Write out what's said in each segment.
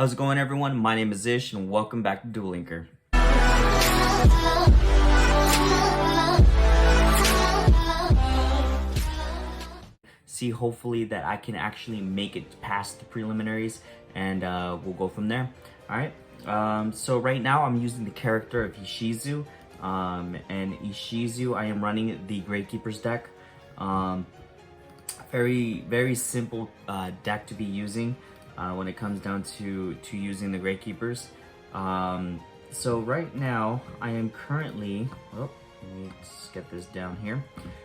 How's it going, everyone? My name is Ish and welcome back to Duel. See, hopefully that I can actually make it past the preliminaries, and we'll go from there. Alright, so right now I'm using the character of Ishizu, and Ishizu, I am running the Gravekeeper's deck. Very simple deck to be using when it comes down to using the Gravekeepers. So right now I am currently, let me just get this down here.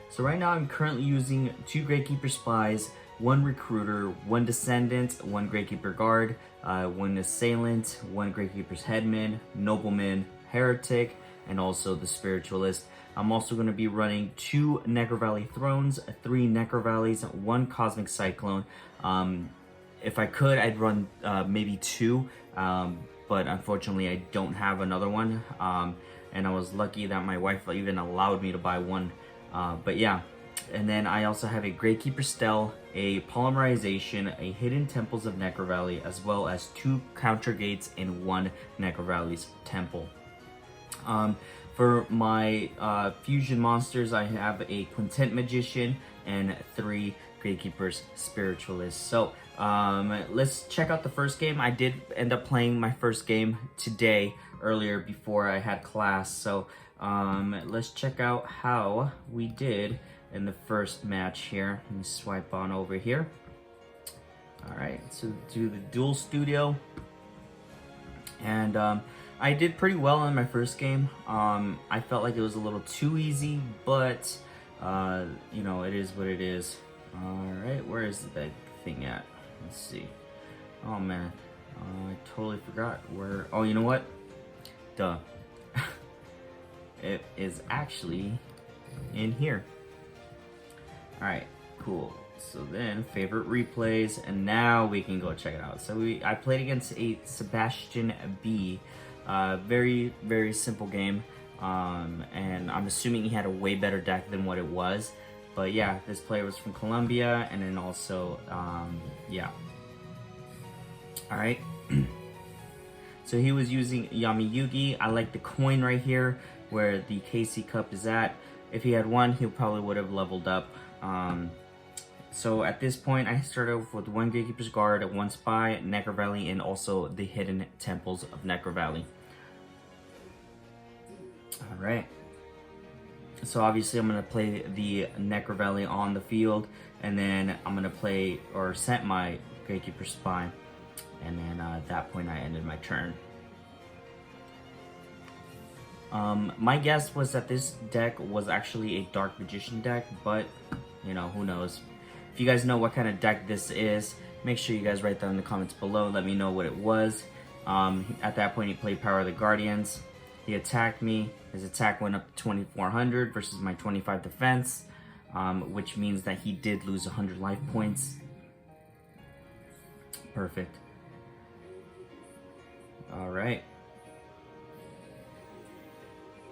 So right now I'm currently using 2 Gravekeeper Spies, 1 Recruiter, 1 Descendant, 1 Gravekeeper Guard, 1 Assailant, 1 Gravekeeper's Headman, Nobleman, Heretic, and also the Spiritualist. I'm also going to be running 2 Necro Valley Thrones, 3 Necro Valleys, 1 Cosmic Cyclone. If I could, I'd run maybe 2, but unfortunately I don't have another one. And I was lucky that my wife even allowed me to buy one. But yeah, and then I also have a Gravekeeper Stele, a Polymerization, a Hidden Temples of Necro Valley, as well as 2 Counter Gates in 1 Necro Valley's Temple. For my fusion monsters, I have a Quintet Magician and 3 Gravekeepers Spiritualists. So let's check out the first game. I did end up playing my first game today, earlier before I had class. So let's check out how we did in the first match here. Let me swipe on over here. Alright, so do the Duel Studio. And I did pretty well in my first game. I felt like it was a little too easy, but you know, it is what it is. Alright, where is the thing at? Let's see. Oh man, I totally forgot where. Oh, you know what? Duh. It is actually in here. Alright, cool. So then, favorite replays, and now we can go check it out. So I played against a Sebastian B. Very simple game. And I'm assuming he had a way better deck than what it was. But yeah, this player was from Colombia, and then also, yeah. Alright. So he was using Yami Yugi. I like the coin right here, where the KC Cup is at. If he had one, he probably would have leveled up. So at this point, I started off with 1 Gatekeeper's Guard, 1 Spy, Necro Valley, and also the Hidden Temples of Necro Valley. Alright. So obviously I'm going to play the Necro Valley on the field, and then I'm going to play or set my Gatekeeper Spy, and then at that point I ended my turn. My guess was that this deck was actually a Dark Magician deck, but you know, who knows. If you guys know what kind of deck this is, make sure you guys write down in the comments below. Let me know what it was. At that point he played Power of the Guardians. He attacked me. His attack went up to 2400 versus my 25 defense, which means that he did lose 100 life points. Perfect. Alright.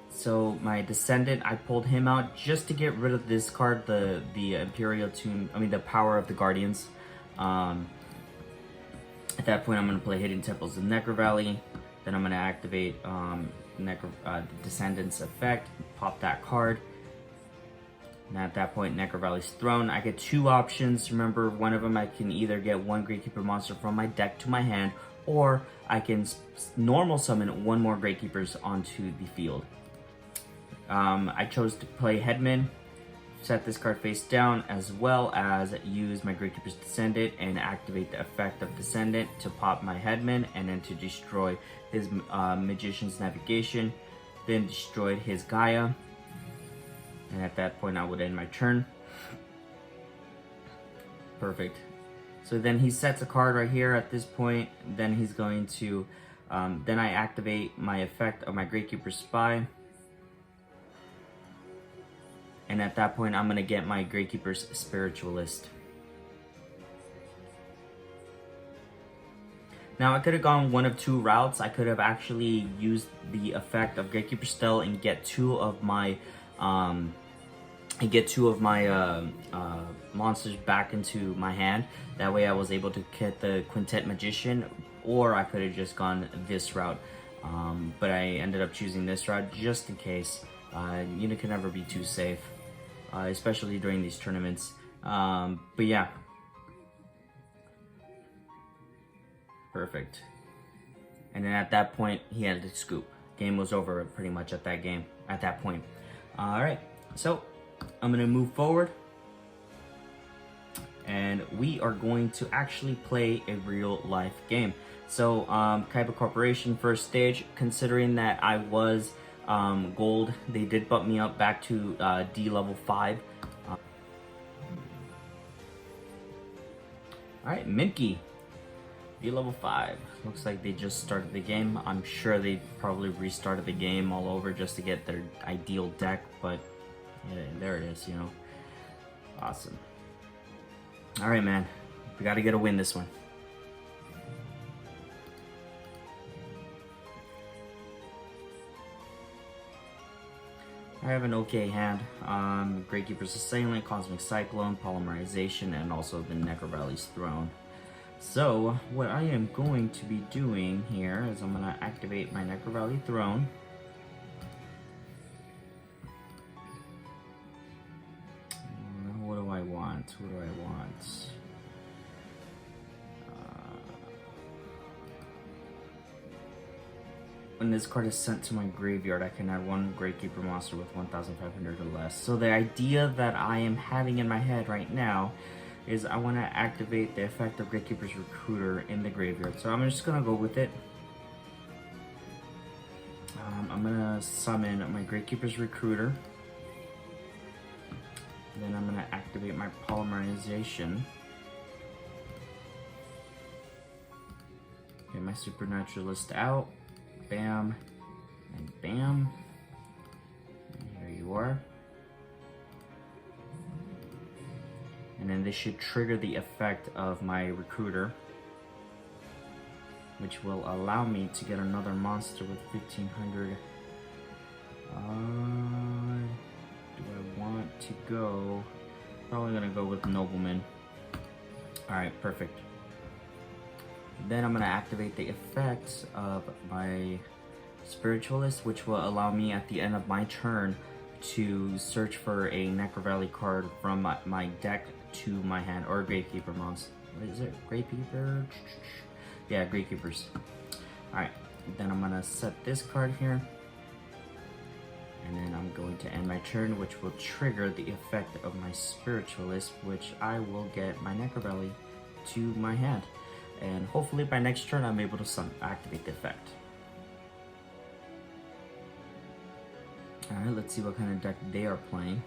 So my Descendant, I pulled him out just to get rid of this card, the Imperial Tomb, I mean the Power of the Guardians. At that point I'm going to play Hidden Temples of Necro Valley. Then I'm going to activate the Descendant's effect, pop that card. And at that point, Necro Valley's Throne. I get 2 options. Remember, one of them I can either get 1 Gravekeeper monster from my deck to my hand, or I can normal summon 1 more Gravekeepers onto the field. I chose to play Headman, set this card face down, as well as use my Gravekeeper's Descendant and activate the effect of Descendant to pop my Headman, and then to destroy his Magician's Navigation, then destroyed his Gaia, and at that point I would end my turn. Perfect. So then he sets a card right here at this point, then he's going to, then I activate my effect of my Gravekeeper Spy, and at that point I'm going to get my Gravekeeper's Spiritualist. Now I could have gone one of 2 routes. I could have actually used the effect of Gatekeeper Stele and get 2 of my monsters back into my hand. That way I was able to get the Quintet Magician or I could have just gone this route. But I ended up choosing this route just in case. You can never be too safe, especially during these tournaments. But yeah, perfect. And then at that point, he had to scoop. Game was over pretty much at that point. All right, so I'm gonna move forward, and we are going to actually play a real life game. So Kaiba Corporation first stage, considering that I was gold, they did bump me up back to D level 5. Alright, Minky, D level 5. Looks like they just started the game. I'm sure they probably restarted the game all over just to get their ideal deck, but yeah, there it is, Awesome. Alright, man. We gotta get a win this one. I have an okay hand. Gravekeeper's Assailant, Cosmic Cyclone, Polymerization, and also the Necrovalley's Throne. So, what I am going to be doing here is I'm going to activate my Necrovalley Throne. What do I want? When this card is sent to my graveyard, I can add one Gravekeeper monster with 1,500 or less. So the idea that I am having in my head right now is I want to activate the effect of Gravekeeper's Recruiter in the graveyard. So I'm just going to go with it. I'm going to summon my Gravekeeper's Recruiter. Then I'm going to activate my Polymerization. Get my Supernaturalist out. Bam, and bam. And here you are. And then this should trigger the effect of my Recruiter, which will allow me to get another monster with 1,500. Do I want to go? Probably gonna go with Nobleman. Alright, perfect. Then I'm going to activate the effects of my Spiritualist, which will allow me at the end of my turn to search for a Necrovalley card from my deck to my hand, or Gravekeeper monster. What is it? Gravekeeper? Yeah, Gravekeepers. Alright, then I'm going to set this card here. And then I'm going to end my turn, which will trigger the effect of my Spiritualist, which I will get my Necrovalley to my hand. And hopefully by next turn I'm able to activate the effect. Alright, let's see what kind of deck they are playing.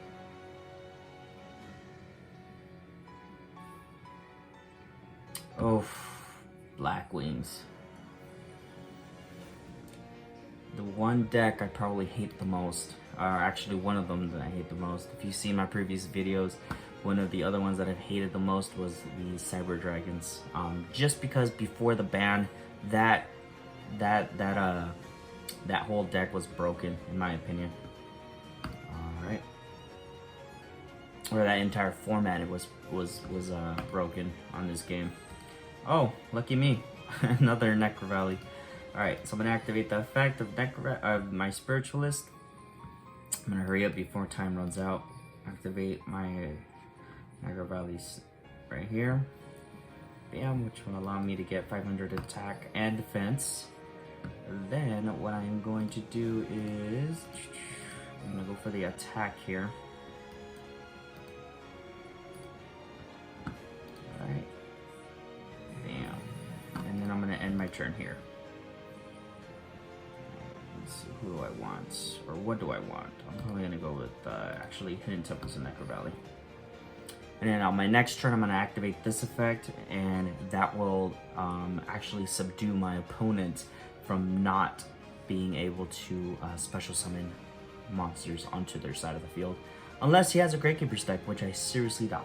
Oh, Black Wings. The one deck I probably hate the most, or actually one of them that I hate the most. If you've seen my previous videos, one of the other ones that I've hated the most was the Cyber Dragons. Just because before the ban, that whole deck was broken, in my opinion. Alright. Or that entire format was broken on this game. Oh, lucky me. Another Necrovalley. Alright, so I'm gonna activate the effect of my Spiritualist. I'm gonna hurry up before time runs out. Activate my Necrovalley's right here. Bam, which will allow me to get 500 attack and defense. Then what I'm going to do is I'm gonna go for the attack here. Alright. Bam. And then I'm gonna end my turn here. Let's see, who do I want? Or what do I want? I'm probably gonna go with actually Hidden Temples and Necrovalley. And then on my next turn, I'm going to activate this effect, and that will actually subdue my opponent from not being able to special summon monsters onto their side of the field. Unless he has a Gravekeeper's deck, which I seriously doubt.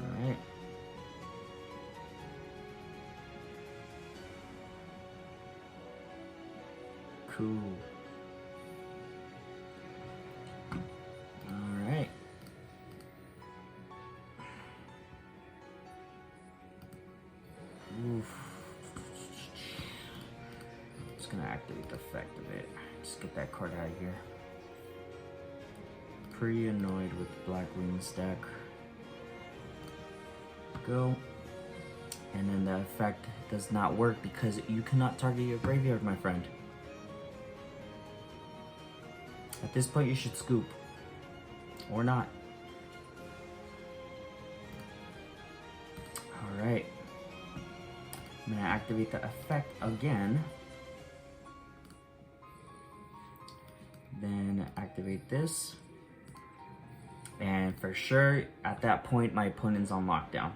Alright. Cool. gonna activate the effect of it. Just get that card out of here. Pretty annoyed with Black Wings deck. Go. And then the effect does not work because you cannot target your graveyard, my friend. At this point, you should scoop. Or not. Alright. I'm gonna activate the effect again. Then activate this. And for sure, at that point, my opponent's on lockdown.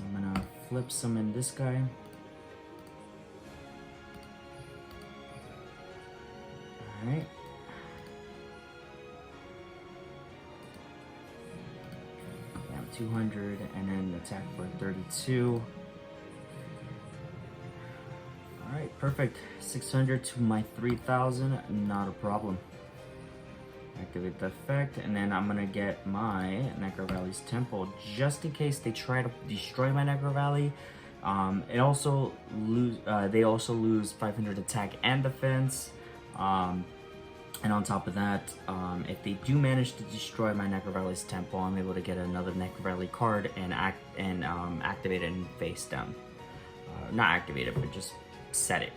I'm gonna flip summon this guy. Alright. Yeah, 200 and then attack for 32. Alright, perfect. 600 to my 3000, not a problem. Activate the effect, and then I'm gonna get my Necro Valley's Temple just in case they try to destroy my Necro Valley. They also lose 500 attack and defense. And on top of that, if they do manage to destroy my Necro Valley's Temple, I'm able to get another Necro Valley card and activate it and face them. Not activate it, but just set it.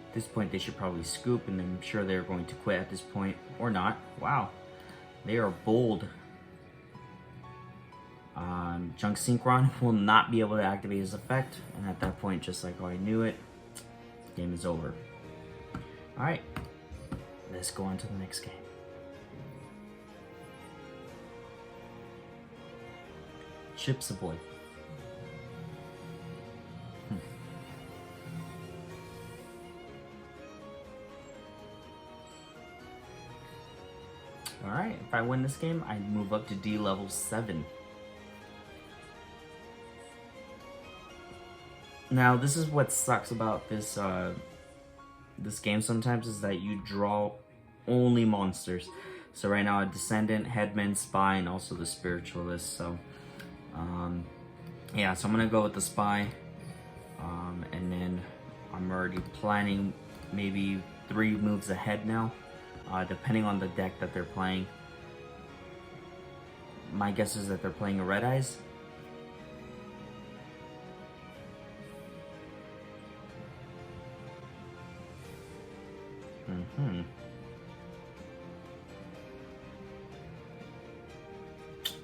At this point, they should probably scoop, and I'm sure they're going to quit at this point, or not. Wow, they are bold. Junk Synchron will not be able to activate his effect, and at that point, just like I knew it, game is over. Alright, let's go on to the next game. Chips Ahoy. Alright, if I win this game, I move up to D level 7. Now, this is what sucks about this this game sometimes, is that you draw only monsters. So right now, a Descendant, Headman, Spy, and also the Spiritualist. So, yeah, so I'm gonna go with the Spy. And then I'm already planning maybe 3 moves ahead now, depending on the deck that they're playing. My guess is that they're playing a Red Eyes.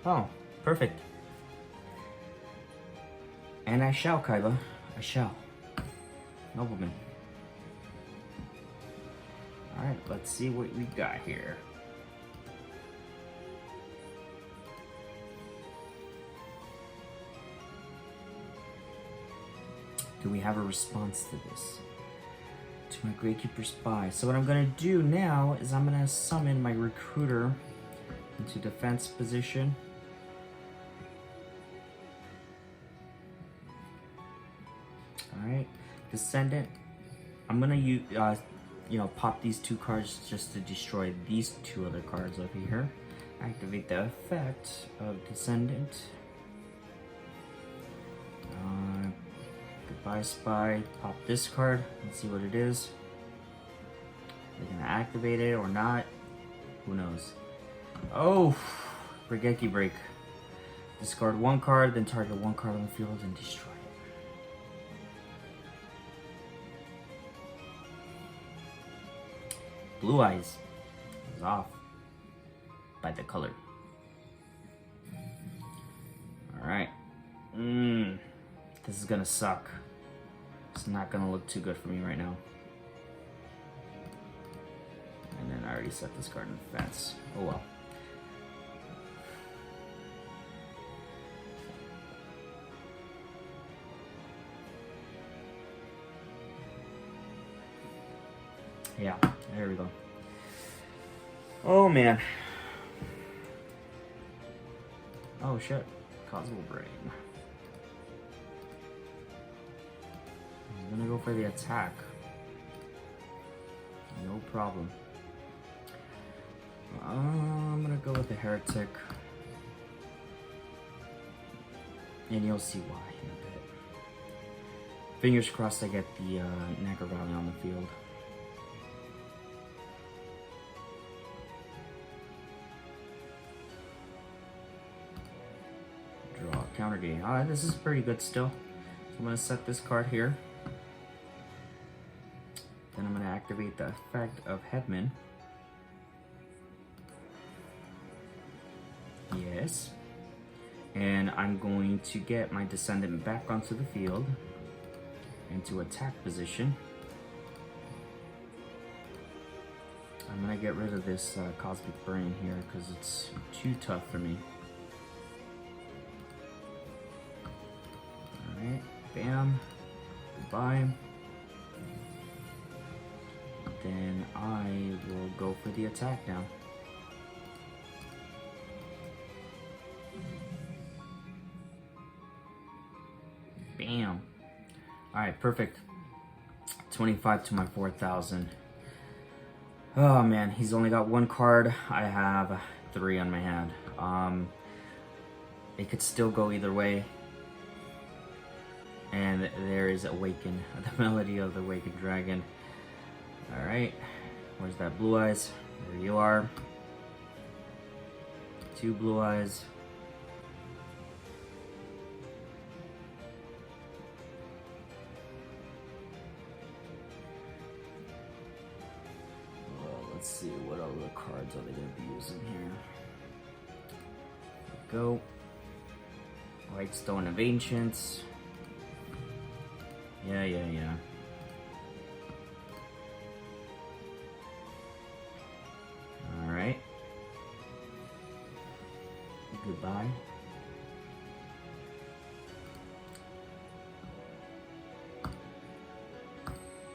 Oh, perfect. And I shall, Kyla. I shall. Nobleman. Alright, let's see what we got here. Do we have a response to this? To my Gravekeeper Spy. So what I'm gonna do now is I'm gonna summon my Recruiter into defense position. Alright, Descendant. I'm gonna use, pop these 2 cards just to destroy these 2 other cards over here. Activate the effect of Descendant. Goodbye, Spy. Pop this card. Let's see what it is. They're gonna activate it or not. Who knows? Oh, Brigeki Break. Discard 1 card, then target 1 card on the field and destroy it. Blue Eyes is off by the color. Alright. This is gonna suck. It's not gonna look too good for me right now. And then I already set this card in defense. Oh well. Yeah, there we go. Oh man. Oh shit. Cosmo Brain. I'm gonna go for the attack. No problem. I'm gonna go with the Heretic. And you'll see why in a bit. Fingers crossed I get the Necker Valley on the field. Draw counter game. Alright, this is pretty good still. So I'm going to set this card here. Then I'm going to activate the effect of Headman. Yes. And I'm going to get my Descendant back onto the field into attack position. I'm going to get rid of this Cosmic Brain here because it's too tough for me. Alright, bam, goodbye. Then I will go for the attack now. Bam. Alright, perfect. 25 to my 4,000. Oh man, he's only got one card. I have 3 on my hand. It could still go either way. And there is Awaken, the melody of the Awakened Dragon. Alright, where's that Blue Eyes? There you are. 2 Blue Eyes. Let's see, what other cards are they going to be using here? There we go. White Stone of Ancients. Yeah. Alright. Goodbye.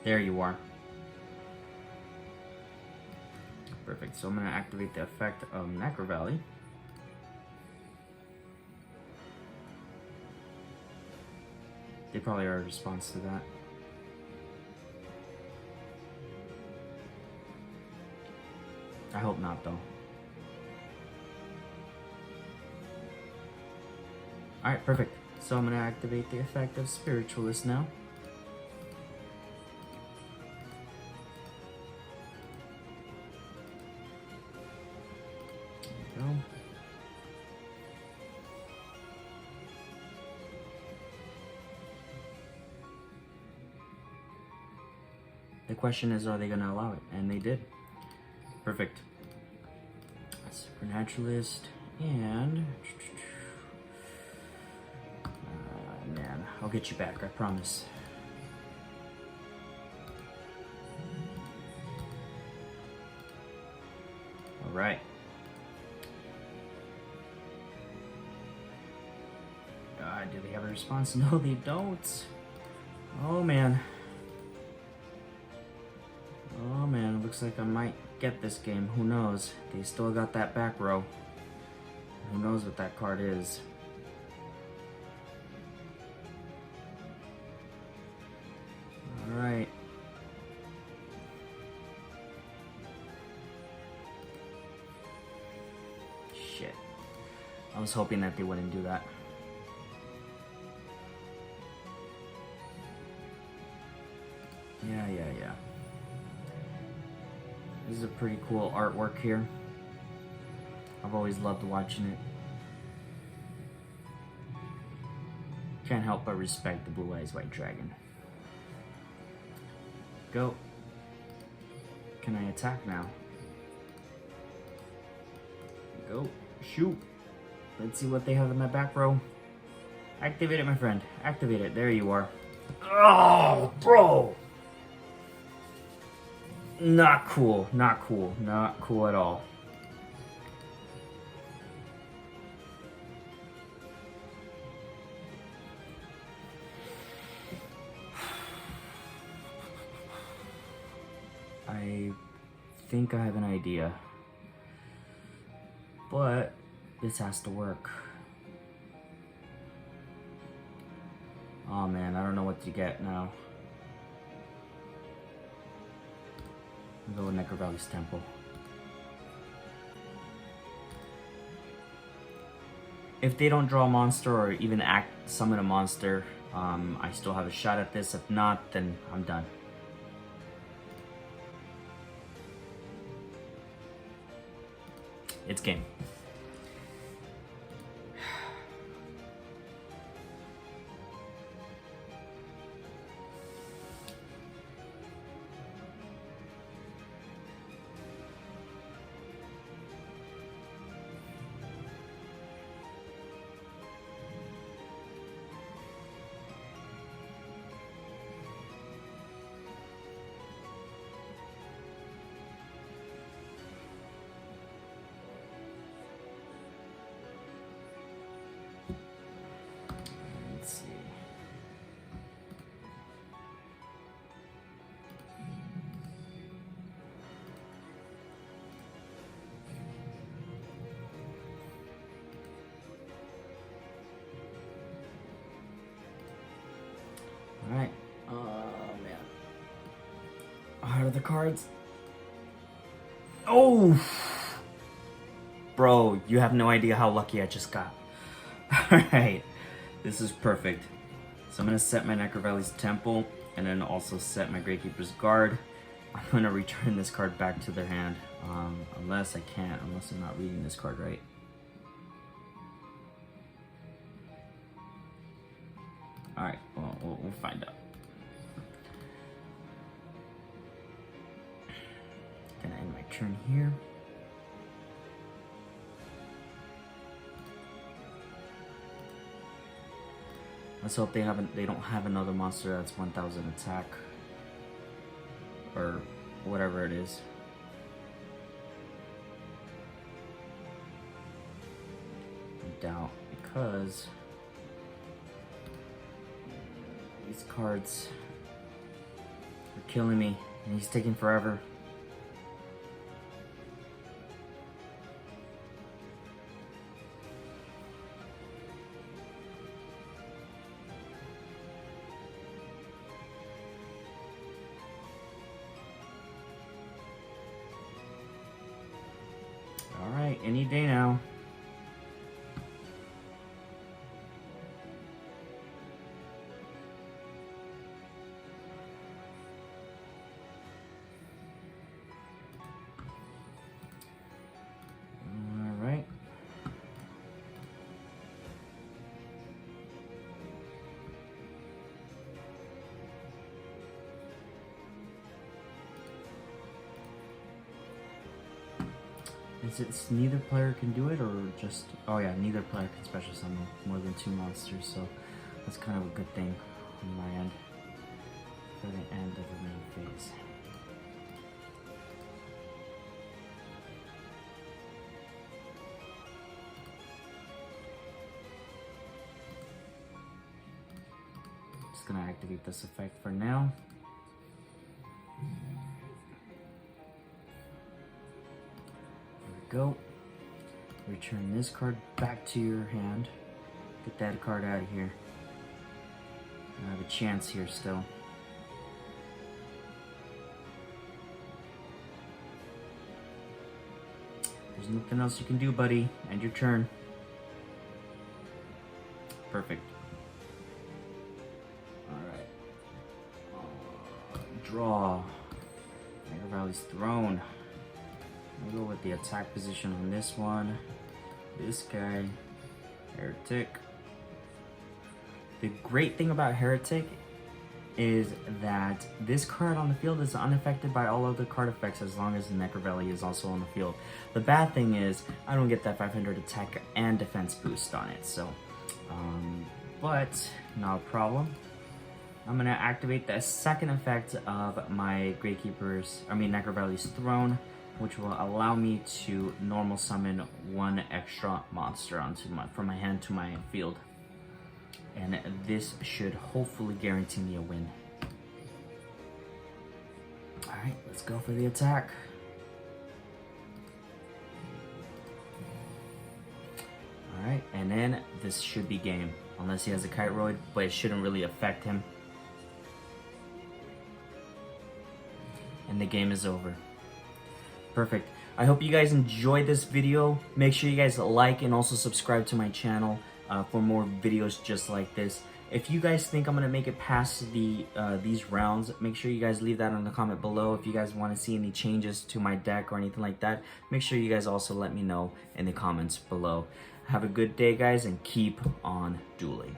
There you are. Perfect, so I'm going to activate the effect of Necker Valley. They probably are a response to that. I hope not, though. Alright, perfect. So I'm going to activate the effect of Spiritualist now. There we go. The question is, are they going to allow it? And they did. Perfect. Supernaturalist and... man, I'll get you back, I promise. Alright. Do they have a response? No, they don't. Oh, man. Oh man, looks like I might get this game. Who knows? They still got that back row. Who knows what that card is? Alright. Shit. I was hoping that they wouldn't do that. Yeah. This is a pretty cool artwork here. I've always loved watching it. Can't help but respect the Blue Eyes White Dragon. Go. Can I attack now? Go. Shoot. Let's see what they have in my back row. Activate it, my friend. Activate it. There you are. Oh, bro! Not cool. Not cool. Not cool at all. I think I have an idea. But this has to work. Oh man, I don't know what to get now. I'll go with Necker Valley's Temple. If they don't draw a monster or even summon a monster, I still have a shot at this. If not, then I'm done. It's game. Let's see. All right. Oh man. How are the cards? Oh, bro, you have no idea how lucky I just got. All right. This is perfect. So I'm going to set my Necrovalley's Temple and then also set my Gravekeeper's Guard. I'm going to return this card back to their hand. Unless I can't, unless I'm not reading this card right. Alright, well, we'll find out. Gonna end my turn here. Let's hope they don't have another monster that's 1000 attack. Or whatever it is. I doubt, because these cards are killing me and he's taking forever. Alright, any day now. Alright. Is it neither player can do it, or just... Oh yeah, neither player can special summon more than 2 monsters, so that's kind of a good thing on my end for the end of the main phase. Just gonna activate this effect for now. Go. Return this card back to your hand. Get that card out of here. I have a chance here still. There's nothing else you can do, buddy. End your turn. Perfect. Alright. Draw. Necrovalley's Throne. I'll go with the attack position on this one. This guy, Heretic. The great thing about Heretic is that this card on the field is unaffected by all other card effects as long as the Necrovalley is also on the field. The bad thing is I don't get that 500 attack and defense boost on it, so but not a problem. I'm gonna activate the second effect of my Necrovalley's Throne, which will allow me to normal summon 1 extra monster from my hand to my field. And this should hopefully guarantee me a win. Alright, let's go for the attack. Alright, and then this should be game. Unless he has a Kiteroid, but it shouldn't really affect him. And the game is over. Perfect. I hope you guys enjoyed this video. Make sure you guys like and also subscribe to my channel. for more videos just like this. If you guys think I'm gonna make it past these rounds, make sure you guys leave that in the comment below. If you guys want to see any changes to my deck or anything like that, make sure you guys also let me know in the comments below. Have a good day, guys, and keep on dueling.